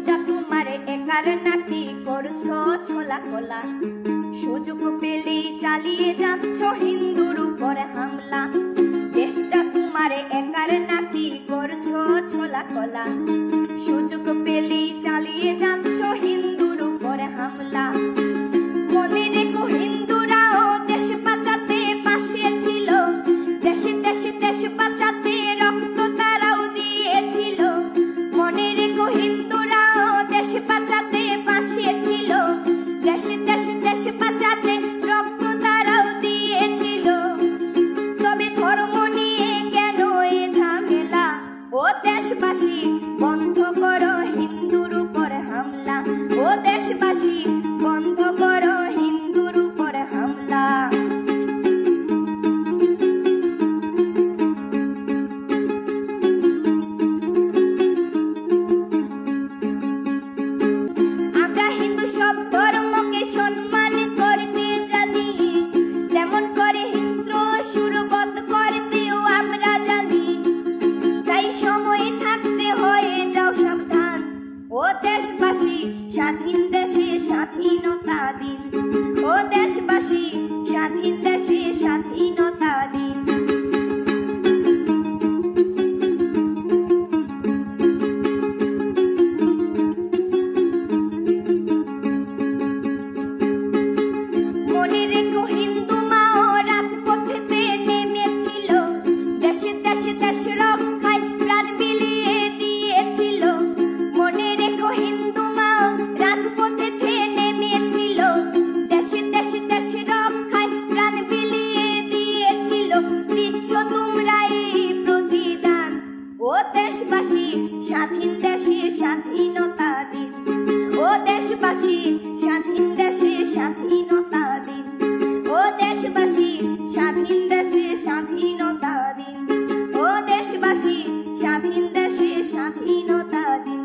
দেশটা তোমার একার নাকি করছো ছোলা কোলা, সুযোগ পেলেই চালিয়ে যাচ্ছ হিন্দুর উপর হামলা। দেশটা তোমার একার নাকি করছো ছোলা কোলা, সুযোগ পেলেই চালিয়ে যাচ্ছ হিন্দুর উপর হামলা। মনে রেখো হিন্দুরাও দেশ বাঁচাতে পাশে ছিল, দেশে দেশে দেশ বাঁচাতে রক্ত তারাও দিয়েছিল। মনে রেখো হিন্দুরাও দেশ বাঁচাতে পাশে ছিল, দেশে দেশে দেশ বাঁচাতে রক্ত তারাও দিয়েছিল। তবে ধর্ম নিয়ে কেন এ ঝামেলা? ও দেশবাসী বন্ধ করো হিন্দুর উপর হামলা, ও দেশবাসী বন্ধ করো হিন্দুর উপর হামলা। আমরা হিন্দু সব ধর্মকে সম্মান করতে জানি, যেমন করে হিংস্র সুরবত করতেও আমরা জানি। তাই সময় থাকতে হয়ে যাও সাবধান, ও দেশবাসী স্বাধীন দেশে স্বাধীনতা দিন, ও দেশবাসী স্বাধীন দেশে স্বাধীনতা দিন। মনে রেখো হিন্দু মাও রাজপথেতে নেমেছিল, দেশে দেশে দেশ রক্ষায় প্রাণ বিলিয়ে দিয়েছিল। মনে রেখো হিন্দু মাও রাজপথেতে নেমেছিল, দেশে দেশে দেশ রক্ষায় প্রাণ বিলিয়ে দিয়েছিল। দিচ্ছ তোমরা এই প্রতিদান, ও দেশবাসী স্বাধীন দেশে স্বাধীনতা দিন, ও দেশবাসী স্বাধীন দেশে স্বাধীনতা দিন, ও দেশবাসী স্বাধীন দেশে স্বাধীনতা দিন, ও দেশবাসী স্বাধীন দেশে স্বাধীনতা দিন।